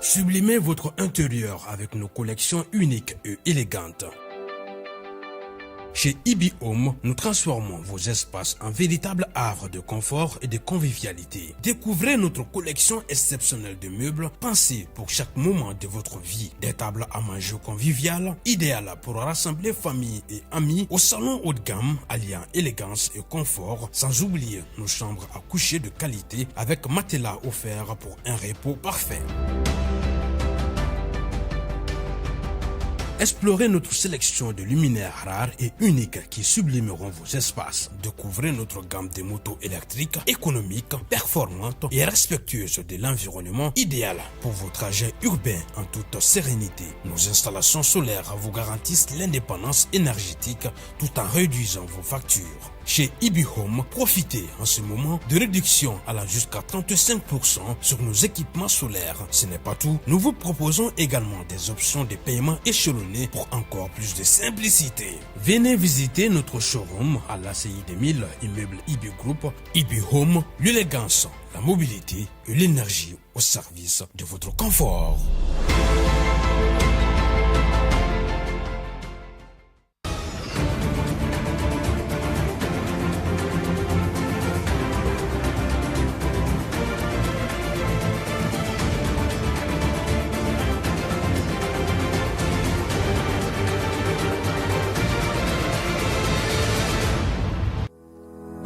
Sublimez votre intérieur avec nos collections uniques et élégantes. Chez Ibi Home, nous transformons vos espaces en véritables havres de confort et de convivialité. Découvrez notre collection exceptionnelle de meubles pensés pour chaque moment de votre vie. Des tables à manger conviviales, idéales pour rassembler famille et amis, au salon haut de gamme alliant élégance et confort, sans oublier nos chambres à coucher de qualité avec matelas offerts pour un repos parfait. Explorez notre sélection de luminaires rares et uniques qui sublimeront vos espaces. Découvrez notre gamme de motos électriques, économiques, performantes et respectueuses de l'environnement, idéales pour vos trajets urbains en toute sérénité. Nos installations solaires vous garantissent l'indépendance énergétique tout en réduisant vos factures. Chez Ibi Home, profitez en ce moment de réductions allant jusqu'à 35% sur nos équipements solaires. Ce n'est pas tout, nous vous proposons également des options de paiement échelonné pour encore plus de simplicité. Venez visiter notre showroom à l'ACI 2000, immeuble Ibi Group. Ibi Home, l'élégance, la mobilité et l'énergie au service de votre confort.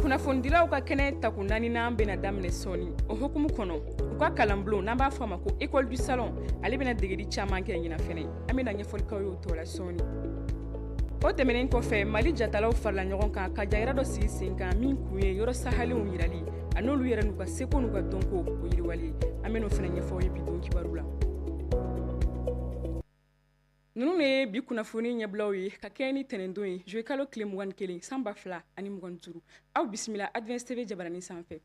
Kunnafondilaw ka kɛnɛ taku naaninan bena daminɛ sɔɔni o hukumu kɔnɔ u ka kalanbulon n'an b'a fɔ a ma ko école du salon ale bena degeli caaman kɛ ɲina fɛnɛ an bena ɲɛfɔlikaw y'o tɔ la sɔɔni o tɛmɛnen kɔfɛ mali jatalaw farala ɲɔgɔn kan ka jayira dɔ sigi sen kan min kun ye yɔrɔ sahalenw yirali a n'olu yɛrɛ n'u ka seko n'u ka dɔnko o yiriwali an ben'o fɛnɛ ɲɛfɔ ye bi don kibaru la nunu ne bi kunnafoni ɲɛbilaw ye ka kɛ ni tɛnɛndon ye juwe kalo tile 21 san 2025 aw bisimila advance tv jabarani sanfɛ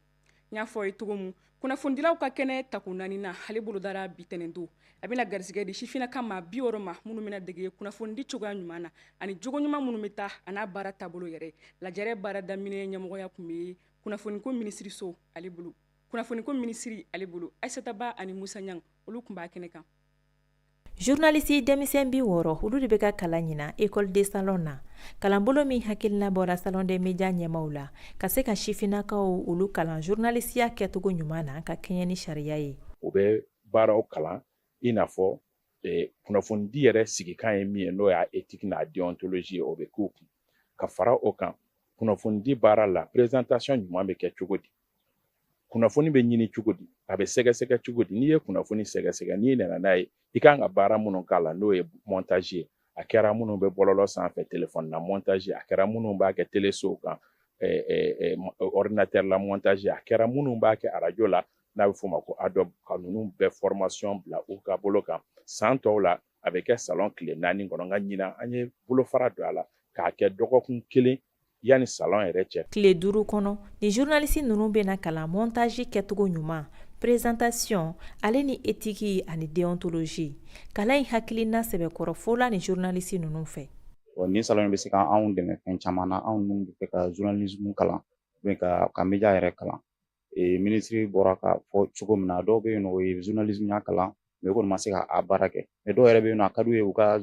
n y'a fɔ ye cogo mun kunnafonidilaw ka kɛnɛ taku naanina ale bolodara bi tɛnɛndon a bena garisigɛ di sifinaka ma 60 ma minnu bena dege kunnafonidi cogoya ɲuman na ani jogo ɲuman minnu be taa a n'a baara taabolo yɛrɛ lajɛrɛ baara daminɛ ɲɛmɔgɔya kun be kunnafoniko minisiri so ale bolo kunnafoniko minisiri ale bolo aissata ba ani musa ɲang olu kun b'a kɛnɛ kan journaliste denmisɛn bi wɔɔrɔ olu de bɛ ka kalan ɲina école de salon na kalanbolo min hakilina bɔra salon des médias ɲɛmaw la ka se ka sifinakaw olu kalan journalistiya kɛcogo ɲuman na ka kɛɲɛ ni sariya ye o bɛ baaraw kalan i n'a fɔ kunnafonidi yɛrɛ sigikan ye min ye n'o y'a éthique n'a déontologie o bɛ k'o kun ka fara o kan kunnafonidi baara la présentation ɲuman bɛ kɛ cogo di kunnafoni bɛ ɲini cogo di a bɛ sɛgɛsɛgɛ cogo di n'i ye kunnafoni sɛgɛsɛgɛ n'i nana n'a ye i kan ka baara minnu k'a la n'o ye montage ye a kɛra minnu bɛ bɔlɔlɔ sanfɛ téléphone na montage a kɛra minnu b'a kɛ téléso kan ordinateur la montage a kɛra minnu b'a kɛ radio la n'a bɛ f'o ma ko Adobe ka ninnu bɛɛ formation bila u ka bolo kan san tɔw la a bɛ kɛ salon tile 4 kɔnɔ nka ɲina an ye bolofara don a la k'a kɛ dɔgɔkun 1 yani salon yɛrɛ cɛ tile 5 kɔnɔ ni journaliste ninnu bena kalan montage kɛcogo ɲuman présentation ale ni éthique ani déontologie kalan hakilina sɛbɛkɔrɔ fɔla ni journaliste ninnu fɛ ni salon bɛ se ka anw dɛmɛ fɛn caman na anw minnu bɛ ka journalisme kalan ka media yɛrɛ kalan ministre bɔra ka fɔ cogo min na dɔw bɛ yen nɔ o ye journalisme ya kalan mais kɔni ma se ka a baara kɛ mais dɔw yɛrɛ bɛ yen nɔ a ka d'u ye u ka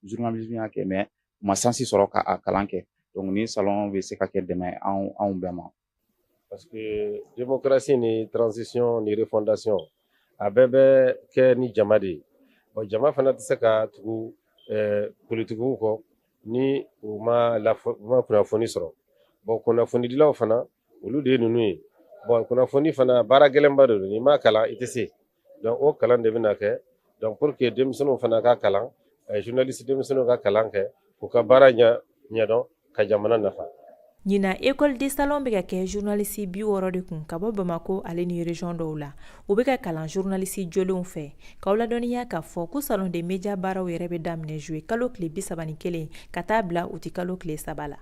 journalisme ya kɛ mais u ma sansi sɔrɔ ka a kalan kɛ donc ni salon bɛ se ka kɛ dɛmɛ anw bɛɛ ma parce que démocratie ni transition ni refondation a bɛɛ bɛ kɛ ni jama de ye bon jama fana tɛ se ka tugu politikiw kɔ ni u ma kunnafoni sɔrɔ bon kunnafonidilaw fana olu de ye ninnu ye bon kunnafoni fana baara gɛlɛnba de don n'i ma kalan i tɛ se donc o kalan de bɛna kɛ donc pour que denmisɛnninw fana ka kalan journaliste denmisɛnninw ka kalan kɛ u ka baara ɲɛdɔn ka jamana nafa ɲina école de salon bɛ ka kɛ journaliste 60 de kun ka bɔ Bamako ale ni région dɔw la u bɛ ka kalan journaliste jolenw fɛ k'aw ladɔnniya k'a fɔ ko salon des médias baaraw yɛrɛ bɛ daminɛ juillet kalo tile 31 ka taa bila u ti kalo tile 3 la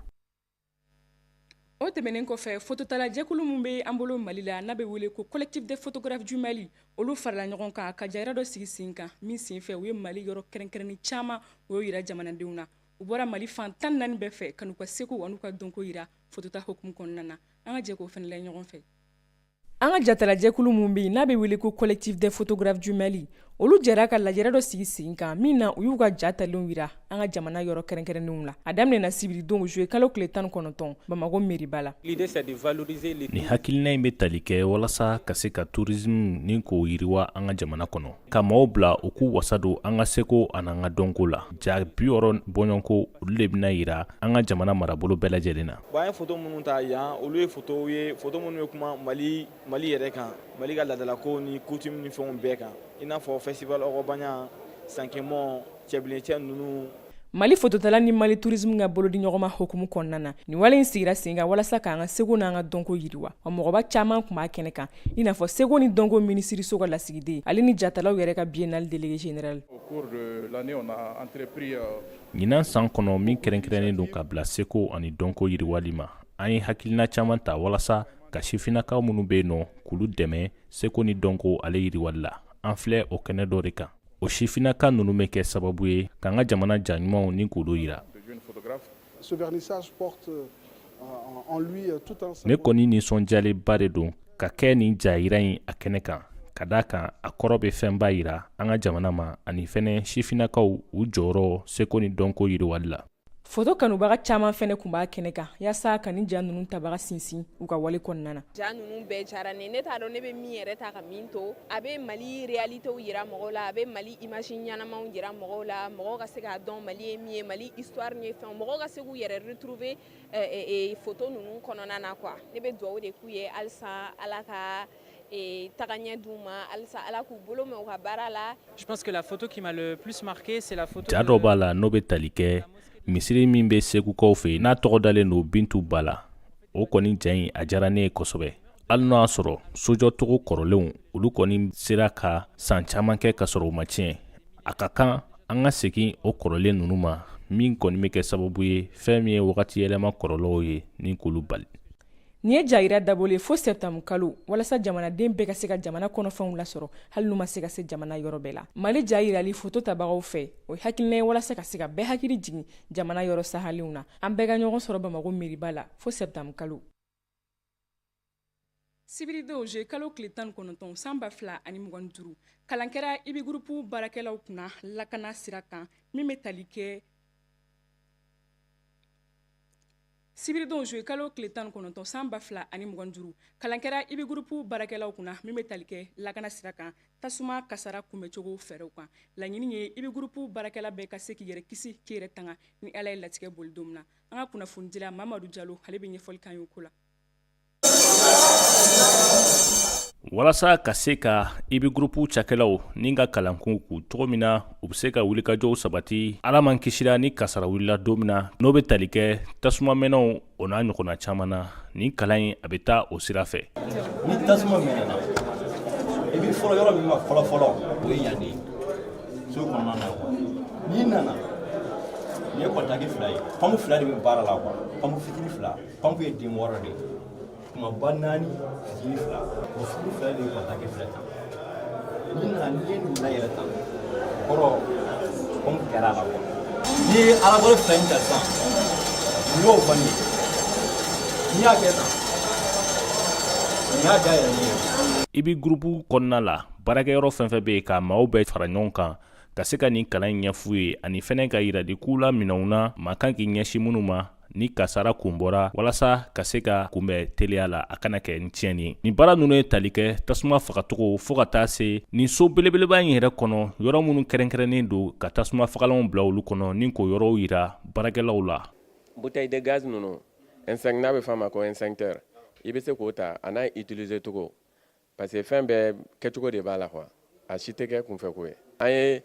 o tɛmɛnen kɔfɛ fototala jɛkulu min bɛ an bolo mali la n'a bɛ wele ko collectif des photographes du mali olu farala ɲɔgɔn kan ka jayira dɔ sigi sen kan min sen fɛ u ye mali yɔrɔ kɛrɛnkɛrɛnni caman o y'o yira jamanadenw na u bɔra mali fan 14 bɛɛ fɛ ka n'u ka seko an'u ka dɔnko yira fotota hukumu kɔnɔna na an ka jɛ k'o fɛnɛ layɛ ɲɔgɔn fɛ an ka jatalajɛkulu mun be yen n'a be wele ko collectif des photographes du Mali olu jɛra ka lajɛrɛ dɔ sigi sen kan min na u y'u ka jatalenw yira an ka jamana yɔrɔ kɛrɛnkɛrɛnnenw la a daminɛna sibiridon juwe kalo tile 19 Bamako mairie la. Ni hakilina in be tali kɛ walasa ka se ka tourisme ni k'o yiriwa an ka jamana kɔnɔ ka maaw bila u k'u wasa don an ka seko an'an ka dɔnko la ja 60 bɔɲɔnko olu de bena yira an ka jamana marabolo bɛɛ lajɛlen na. An ye photo minnu ta yan olu ye photo minnu ye kuma Mali yɛrɛ kan Mali ka ladalako ni coutume ni fɛnw bɛɛ kan i n'a fɔ festival Ɔrɔbanya Sankemɔ cɛbilencɛ ninnu. Mali fototala ni Mali tourisme ka bolo di ɲɔgɔn ma hukumu kɔnɔna na ni wale in sigira sen kan walasa k'an ka seko n'an ka dɔnko yiriwa wa mɔgɔba caman kun b'a kɛnɛ kan i n'a fɔ seko ni dɔnko minisiriso ka lasigiden ale ni jatalaw yɛrɛ ka biennale délégué général. ɲinan san kɔnɔ min kɛrɛnkɛrɛnnen don ka bila seko ani dɔnko yiriwali ma an ye hakilina caman ta walasa ka sifinakaw minnu be yen nɔ k'olu dɛmɛ seko ni dɔnko ale yiriwali la an filɛ o kɛnɛ dɔ de kan o sifinaka ninnu bɛ kɛ sababu ye k'an ka jamana jaɲumanw ni k'olu yira. ne kɔni nisɔndiyalenba de don ka kɛ nin jayira in a kɛnɛ kan ka da kan a kɔrɔ bɛ fɛnba yira an ka jamana ma ani fɛnɛ sifinakaw u jɔyɔrɔ seko ni dɔnko yiriwali la. Foto kanubaga caman fɛnɛ kun b'a kɛnɛ kan yasa ka ni ja ninnu tabaga sinsin u ka wale kɔnɔna na. Ja ninnu bɛɛ jara ne t'a dɔn ne bɛ min yɛrɛ ta ka min to a bɛ Mali réalitéw yira mɔgɔw la a bɛ Mali image ɲɛnamaw yira mɔgɔw la mɔgɔw ka se k'a dɔn Mali ye min ye Mali histoire ni fɛnw mɔgɔw ka se k'u yɛrɛ retrouver photo ninnu kɔnɔna na quoi ne bɛ dugawu de k'u ye halisa Ala ka tagaɲɛ d'u ma halisa Ala k'u bolo mɛn u ka baara la. Je pense que la photo qui m'a le plus marqué c'est la photo. Ja dɔ b'a la n'o bɛ tali kɛ misiri min bɛ segukaw fɛ n'a tɔgɔ dalen don Bintu Bala o kɔni ja in a diyara ne ye kosɛbɛ hali n'o y'a sɔrɔ sojɔtogo kɔrɔlenw olu kɔni sera ka san caman kɛ ka sɔrɔ u ma tiɲɛ a ka kan an ka segin o kɔrɔlen ninnu ma min kɔni bɛ kɛ sababu ye fɛn min ye wagati yɛlɛma kɔrɔlɔw ye ni k'olu bali. Ni ye jayira dabole fo septembre kalo walasa jamanaden bɛɛ ka se ka jamana kɔnɔfɛnw lasɔrɔ hali n'u ma se ka se jamana yɔrɔ bɛɛ la. Mali jayirali foto tabagaw fɛ o hakilina ye walasa ka se ka bɛɛ hakili jigin jamana yɔrɔ sahalenw na an bɛɛ ka ɲɔgɔn sɔrɔ Bamako mairie la fo septembre kalo. Sibiridon je kalo tile 19 san 2025 kalan kɛra IBI groupe baarakɛlaw kunna lakana sira kan min bɛ tali kɛ Sibiridon juwe kalo tile 19 san 2025 kalan kɛra IBI groupe baarakɛlaw kunna min bɛ tali kɛ lakana sira kan tasuma kasara kunbɛcogo fɛɛrɛw kan laɲini ye IBI groupe baarakɛla bɛɛ ka se k'i yɛrɛ kisi k'i yɛrɛ tanga ni Ala ye latigɛ boli don min na an ka kunnafonidila Mamadu Jalo ale bɛ ɲɛfɔli kan y'o ko la. walasa ka se ka IBI groupe cakɛlaw ni ka kalanko k'u cogo min na u bɛ se ka wulikajɔw sabati ala man kisira ni kasara wulila don min na n'o bɛ tali kɛ tasuma mɛnɛw o n'a ɲɔgɔnna caman na ni kalan in a bɛ taa o sira fɛ. ni tasuma mɛnɛna IBI fɔlɔ yɔrɔ min ma fɔlɔ o ye yan de so kɔnɔna na quoi n'i nana ni ye kɔntaki fila ye pampu fila de bɛ baara la quoi pampu fitini fila pampu ye den wɔɔrɔ de kumaba 4 fitini fila o fitini fila de ye kɔntaki fila ta n'i nana n'i ye nin layɛlɛ tan kɔrɔ pampu kɛra a la quoi n'i ye arabɔli fila in ta sisan n'i y'o fɔ nin ye n'i y'a kɛ tan n'i y'a dayɛlɛ nin ye. IBI groupe kɔnɔna la baarakɛyɔrɔ fɛn fɛn bɛ yen ka maaw bɛɛ fara ɲɔgɔn kan ka se ka nin kalan in ɲɛf'u ye ani fɛnɛ ka yirali k'u la minɛnw na maa kan k'i ɲɛsin minnu ma ni kasara kun bɔra walasa ka se ka kunbɛn teliya la a kana kɛ ni tiɲɛni ye. Nin baara ninnu ye tali kɛ tasuma fagacogo fo ka taa se nin so belebeleba in yɛrɛ kɔnɔ yɔrɔ minnu kɛrɛnkɛrɛnnen don ka tasuma fagalanw bila olu kɔnɔ ni k'o yɔrɔw yira baarakɛlaw la. Bouteille de gaz ninnu n'a bɛ f'a ma ko extincteur i bɛ se k'o ta a n'a utiliser cogo parce que fɛn bɛɛ kɛcogo de b'a la quoi a si tɛ kɛ kunfɛ ko ye. An ye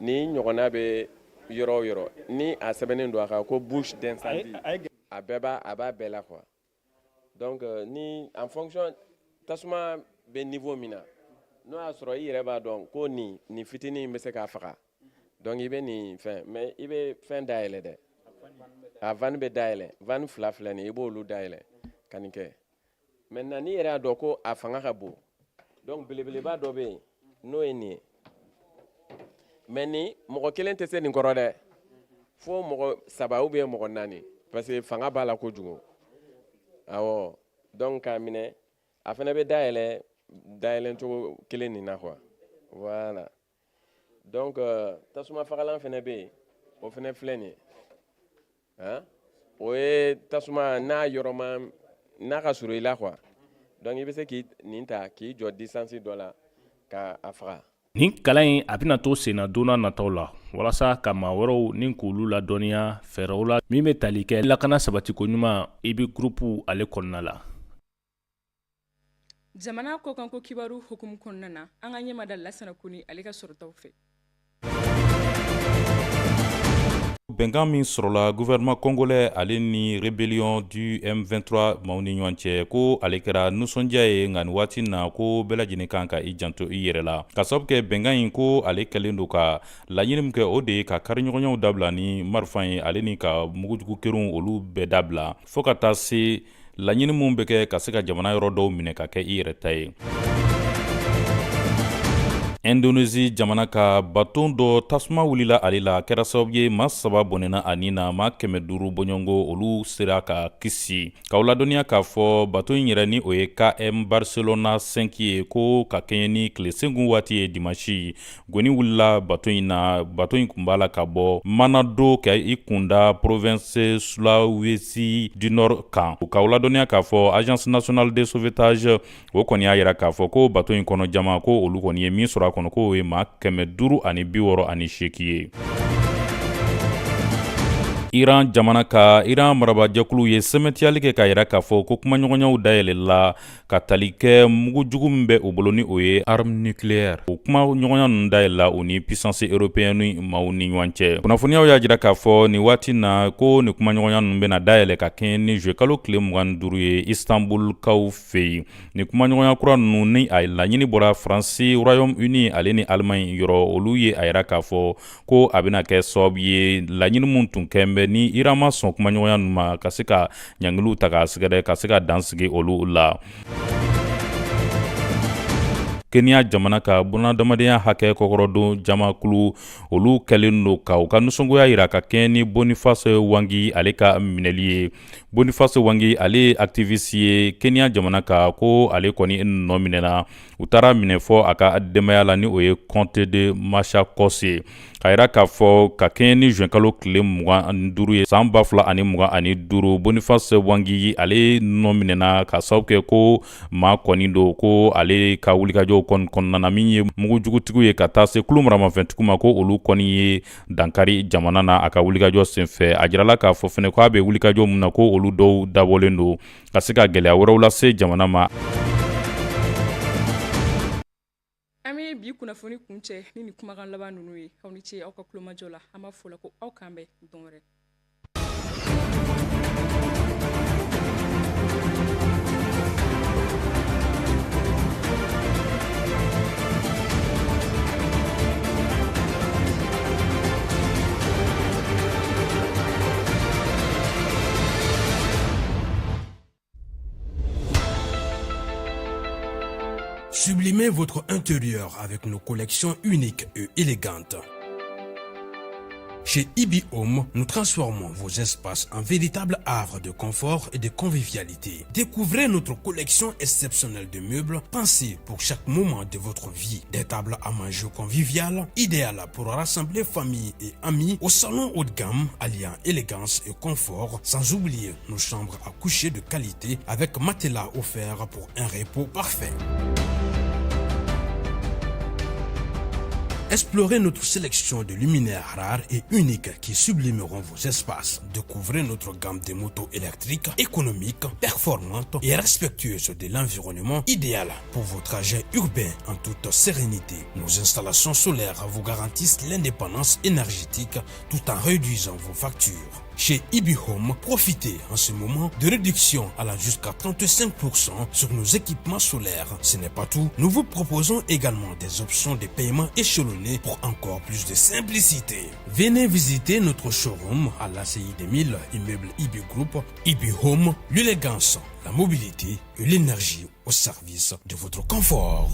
ni ɲɔgɔnna bɛ yɔrɔ o yɔrɔ ni a sɛbɛnnen don a kan ko bouche d'incendie a b'a bɛɛ la quoi donc ni en fonction tasuma bɛ niveau min na n'o y'a sɔrɔ i yɛrɛ b'a dɔn ko nin fitinin in bɛ se k'a faga donc i bɛ nin fɛn mais i bɛ fɛn dayɛlɛ dɛ a vanne bɛ dayɛlɛ vanne fila filɛ nin i b'olu dayɛlɛ ka nin kɛ maintenant n'i yɛrɛ y'a dɔn ko a fanga ka bon donc belebeleba dɔ bɛ yen n'o ye nin ye mais ni mɔgɔ kelen tɛ se nin kɔrɔ dɛ fo mɔgɔ 3 ou bien mɔgɔ 4 parce que fanga b'a la kojugu awɔ donc k'a minɛ a fana bɛ dayɛlɛn cogo kelen nin na quoi voilà donc tasuma fagalan fana bɛ yen o fana filɛ nin ye o ye tasuma n'a yɔrɔ ma n'a ka surun i la quoi donc i bɛ se k'i nin ta k'i jɔ distance dɔ la ka a faga. Nin kalan in a bɛna to senna don n'a nataw la walasa ka maa wɛrɛw ni k'olu ladɔnniya fɛɛrɛw la min bɛ tali kɛ lakana sabatiko ɲuman IBI groupe ale kɔnɔna la. Jamana kɔkanko kibaru hukumu kɔnɔna na an ka ɲɛmada Lasana Koni ale ka sɔrɔtaw fɛ. Bɛnkan min sɔrɔla gouvernement congolais ale ni rébellion du M23 maaw ni ɲɔgɔn cɛ ko ale kɛra nusɔndiya ye nka nin waati na ko bɛɛ lajɛlen kan ka i janto i yɛrɛ la ka sababu kɛ bɛnkan in ko ale kɛlen don ka laɲini min kɛ o de ye ka kariɲɔgɔnyaw dabila ni marifan ye ale ni ka mugujugu kɛrenw olu bɛɛ dabila fɔɔ ka taa se laɲini min bɛ kɛ ka se ka jamana yɔrɔ dɔw minɛ ka kɛ i yɛrɛ ta ye. Indonésie jamana ka baton dɔ tasuma wulila ale la kɛra sababu ye maa 3 bɔnɛna ani na maa 500 bɔɲɔngo olu sera ka kisi k'aw ladɔnniya k'a fɔ baton in yɛrɛ ni o ye KM Barcelona 5 ye ko ka kɛɲɛ ni tile senkun waati ye dimanche goni wulila baton in na baton in kun b'a la ka bɔ Manado ka i kunda province Sulawesi du Nord kan k'aw ladɔnniya k'a fɔ Agence nationale de sauvetage o kɔni y'a yira k'a fɔ ko baton in kɔnɔ jama ko olu kɔni ye min sɔrɔ kɔnɔ ko ye maa 568 ye. Iran jamana ka Iran marabajɛkulu ye sɛmɛtiyali kɛ k'a yira k'a fɔ ko kumaɲɔgɔnyaw dayɛlɛla ka tali kɛ mugujugu min bɛ u bolo ni o ye arme nucléaire o kumaɲɔgɔnya ninnu dayɛlɛla o ni puissance européenne maaw ni ɲɔgɔn cɛ kunnafoniyaw y'a jira k'a fɔ nin waati na ko nin kumaɲɔgɔnya ninnu bɛna dayɛlɛ ka kɛɲɛ ni juillet kalo tile 25 ye Istanbul kaw fɛ yen nin kumaɲɔgɔnya kura ninnu ni a laɲini bɔra Faransi Royaume-Uni ale ni Allemagne yɔrɔ olu ye a yira k'a fɔ ko a bɛna kɛ sababu ye laɲini min tun kɛn bɛ ni Iran ma sɔn kumaɲɔgɔnya ninnu ma ka se ka ɲangiliw ta k'a sɛgɛrɛ ka se ka dansigi olu la. Kenya jamana ka bunadamadenya hakɛ kɔkɔrɔdon jamakulu olu kɛlen don ka u ka nisɔngoya yira ka kɛɲɛ ni Boniface Wangi ale ka minɛli ye. Boniface Wangi ale activiste ye Kenya jamana ka ko ale kɔni nɔ minɛna u taara minɛ fɔ a ka denbaya la ni o ye Comte de Machakos ye a yira k'a fɔ ka kɛɲɛ ni juin kalo tile 25 ye san 2025 Boniface Wangi ale nɔ minɛna ka sababu kɛ ko maa kɔni don ko ale ka wulikajɔw kɔnɔna na min ye mugujugutigiw ye ka taa se kulu maramafɛntigiw ma ko olu kɔni ye dankari jamana na a ka wulikajɔ senfɛ a jirala k'a fɔ fɛnɛ ko a bɛ wulikajɔ mun na ko olu dɔw dabɔlen don ka se ka gɛlɛya wɛrɛw lase jamana ma. Ami bi kunnafoni kuncɛ ni nin kumakan laban ninnu ye aw ni ce aw ka kulomajɔ la an b'a fɔ la ko aw kan bɛn don wɛrɛ. Sublimez votre intérieur avec nos collections uniques et élégantes. Chez IBI Home, nous transformons vos espaces en véritables havres de confort et de convivialité. Découvrez notre collection exceptionnelle de meubles pensés pour chaque moment de votre vie. Des tables à manger conviviales, idéales pour rassembler famille et amis, au salon haut de gamme, alliant élégance et confort, sans oublier nos chambres à coucher de qualité avec matelas offerts pour un repos parfait. Explorez notre sélection de luminaires rares et uniques qui sublimeront vos espaces. Découvrez notre gamme de motos électriques, économiques, performantes et respectueuses de l'environnement, idéales pour vos trajets urbains en toute sérénité. Nos installations solaires vous garantissent l'indépendance énergétique tout en réduisant vos factures. Chez IBI Home, profitez en ce moment de réduction allant jusqu'à 35% sur nos équipements solaires. Ce n'est pas tout. Nous vous proposons également des options de paiement échelonnées pour encore plus de simplicité. Venez visiter notre showroom à l'ACI 2000, immeuble IBI Group. IBI Home, l'élégance, la mobilité et l'énergie au service de votre confort.